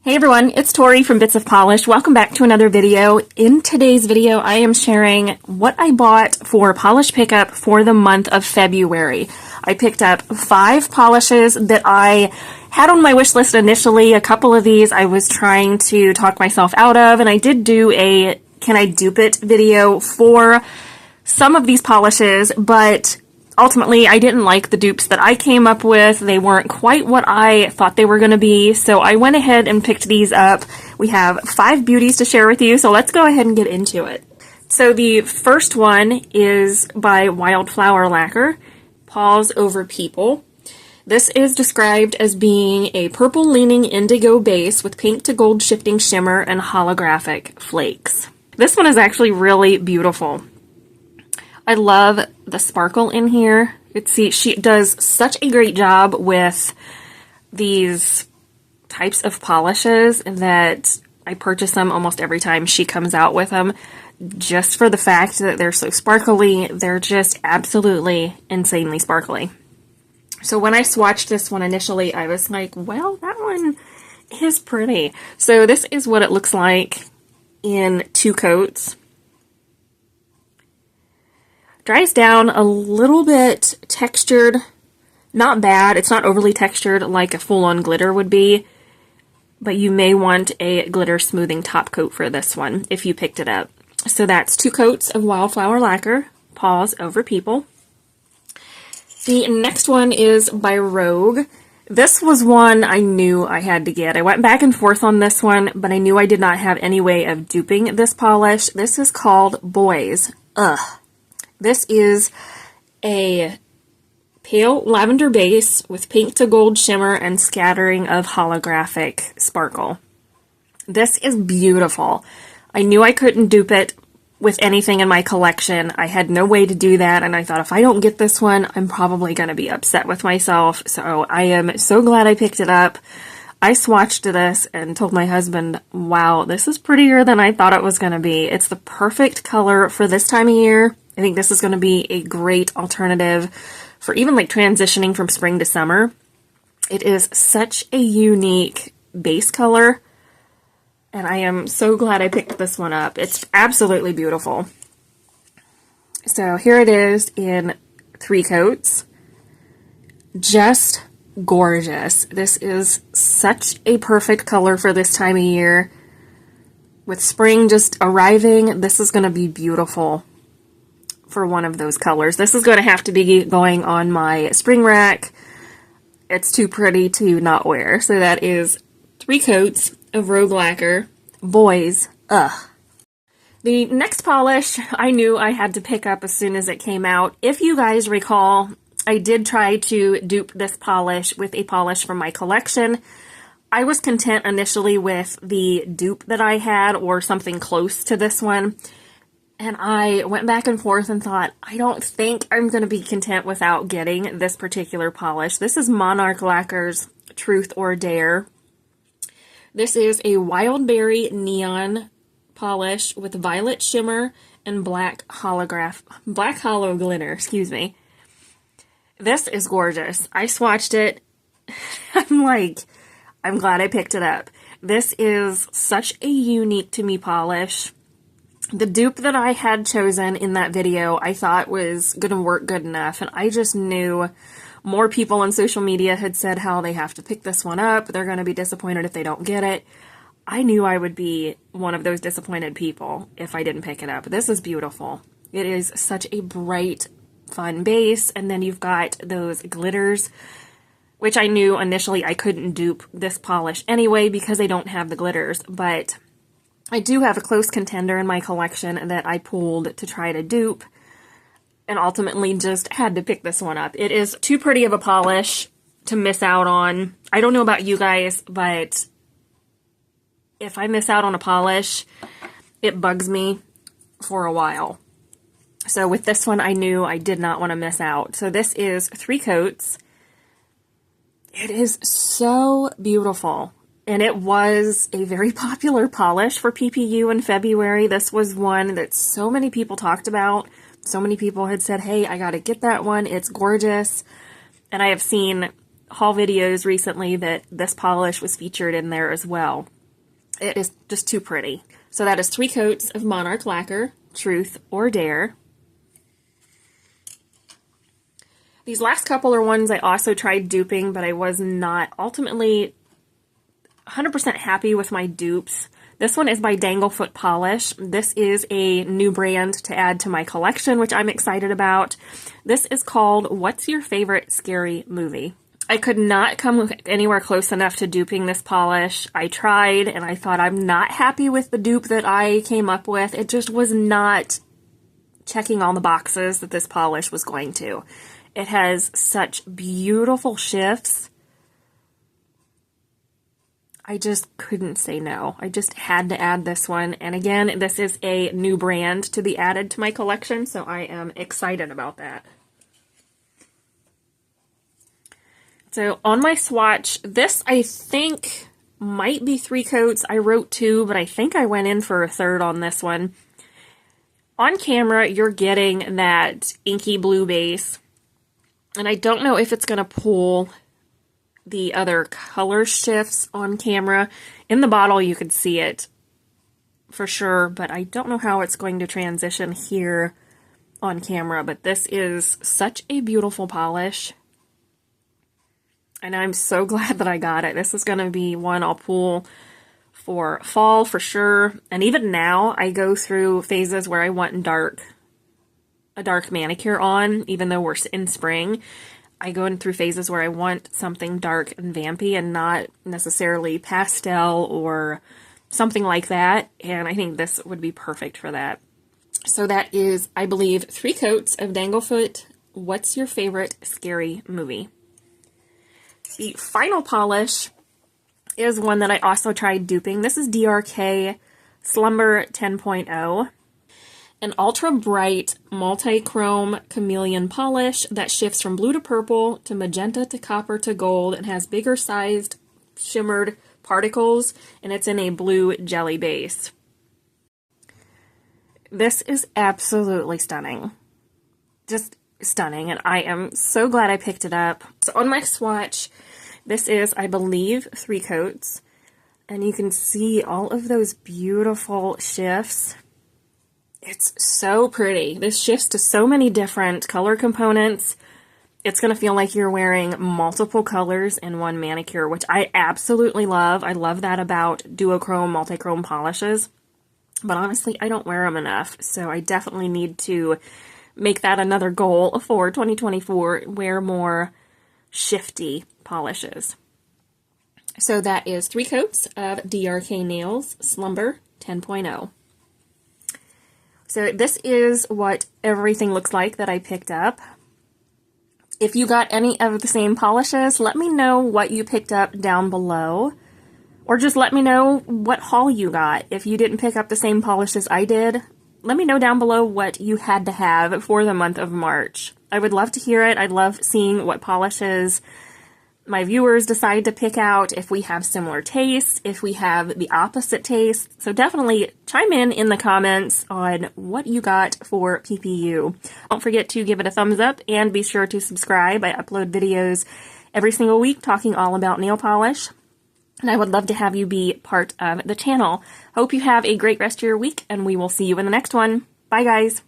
Hey everyone, it's Tori from Bits of Polish. Welcome back to another video. In today's video, I am sharing what I bought for polish pickup for the month of February. I picked up 5 polishes that I had on my wish list initially. A couple of these I was trying to talk myself out of, and I did do a Can I Dupe It video for some of these polishes, but ultimately, I didn't like the dupes that I came up with. They weren't quite what I thought they were going to be, so I went ahead and picked these up. We have 5 beauties to share with you, so let's go ahead and get into it. So the first one is by Wildflower Lacquer, Paws Over People. This is described as being a purple-leaning indigo base with pink to gold shifting shimmer and holographic flakes. This one is actually really beautiful. I love the sparkle in here. She does such a great job with these types of polishes that I purchase them almost every time she comes out with them. Just for the fact that they're so sparkly, they're just absolutely insanely sparkly. So when I swatched this one initially, I was like, well, that one is pretty. So this is what it looks like in 2 coats. Dries down a little bit textured, not bad. It's not overly textured like a full-on glitter would be, but you may want a glitter smoothing top coat for this one if you picked it up. So that's 2 coats of Wildflower Lacquer, Paws Over People. The next one is by Rogue. This was one I knew I had to get. I went back and forth on this one, but I knew I did not have any way of duping this polish. This is called Boys. This is a pale lavender base with pink to gold shimmer and scattering of holographic sparkle. This is beautiful. I knew I couldn't dupe it with anything in my collection. I had no way to do that, and I thought if I don't get this one, I'm probably going to be upset with myself. So I am so glad I picked it up. I swatched this and told my husband, wow, this is prettier than I thought it was going to be. It's the perfect color for this time of year. I think this is going to be a great alternative for even like transitioning from spring to summer. It is such a unique base color, and I am so glad I picked this one up. It's absolutely beautiful. So here it is in 3 coats. Just gorgeous. This is such a perfect color for this time of year. With spring just arriving, this is going to be beautiful for one of those colors. This is going to have to be going on my spring rack. It's too pretty to not wear. So that is 3 coats of Rogue Lacquer. Boys, The next polish I knew I had to pick up as soon as it came out. If you guys recall, I did try to dupe this polish with a polish from my collection. I was content initially with the dupe that I had or something close to this one. And I went back and forth and thought, I don't think I'm going to be content without getting this particular polish. This is Monarch Lacquer's Truth or Dare. This is a Wild Berry Neon polish with violet shimmer and black hollow glitter, excuse me. This is gorgeous. I swatched it. I'm like, I'm glad I picked it up. This is such a unique to me polish. The dupe that I had chosen in that video, I thought was going to work good enough, and I just knew more people on social media had said how they have to pick this one up, they're going to be disappointed if they don't get it. I knew I would be one of those disappointed people if I didn't pick it up. This is beautiful. It is such a bright, fun base, and then you've got those glitters, which I knew initially I couldn't dupe this polish anyway because they don't have the glitters, but I do have a close contender in my collection that I pulled to try to dupe, and ultimately just had to pick this one up. It is too pretty of a polish to miss out on. I don't know about you guys, but if I miss out on a polish, it bugs me for a while. So with this one, I knew I did not want to miss out. So this is 3 coats. It is so beautiful. And it was a very popular polish for PPU in February. This was one that so many people talked about. So many people had said, hey, I gotta get that one. It's gorgeous. And I have seen haul videos recently that this polish was featured in there as well. It is just too pretty. So that is 3 coats of Monarch Lacquer, Truth or Dare. These last couple are ones I also tried duping, but I was not ultimately 100% happy with my dupes. This one is by Danglefoot Polish. This is a new brand to add to my collection, which I'm excited about. This is called What's Your Favorite Scary Movie? I could not come anywhere close enough to duping this polish. I tried, and I thought I'm not happy with the dupe that I came up with. It just was not checking all the boxes that this polish was going to. It has such beautiful shifts. I just couldn't say no. I just had to add this one. And again, this is a new brand to be added to my collection, so I am excited about that. So on my swatch, this I think might be 3 coats. I wrote 2, but I think I went in for a 3rd on this one. On camera, you're getting that inky blue base. And I don't know if it's going to pull the other color shifts on camera. In the bottle, you could see it for sure, but I don't know how it's going to transition here on camera. But this is such a beautiful polish. And I'm so glad that I got it. This is going to be one I'll pull for fall for sure. And even now, I go through phases where I want a dark manicure on, even though we're in spring. I go in through phases where I want something dark and vampy and not necessarily pastel or something like that. And I think this would be perfect for that. So that is, I believe, 3 coats of Danglefoot. What's Your Favorite Scary Movie? The final polish is one that I also tried duping. This is DRK Slumber 10.0. An ultra bright multi-chrome chameleon polish that shifts from blue to purple to magenta to copper to gold and has bigger sized shimmered particles, and it's in a blue jelly base. This is absolutely stunning. Just stunning, and I am so glad I picked it up. So on my swatch, this is, I believe, 3 coats, and you can see all of those beautiful shifts. It's so pretty. This shifts to so many different color components. It's going to feel like you're wearing multiple colors in one manicure, which I absolutely love. I love that about duochrome, multichrome polishes. But honestly, I don't wear them enough, so I definitely need to make that another goal for 2024, wear more shifty polishes. So that is 3 coats of DRK Nails Slumber 10.0. So this is what everything looks like that I picked up. If you got any of the same polishes, let me know what you picked up down below. Or just let me know what haul you got. If you didn't pick up the same polishes I did, let me know down below what you had to have for the month of March. I would love to hear it. I'd love seeing what polishes my viewers decide to pick out, if we have similar tastes, if we have the opposite taste. So definitely chime in the comments on what you got for PPU. Don't forget to give it a thumbs up and be sure to subscribe. I upload videos every single week talking all about nail polish. And I would love to have you be part of the channel. Hope you have a great rest of your week, and we will see you in the next one. Bye, guys.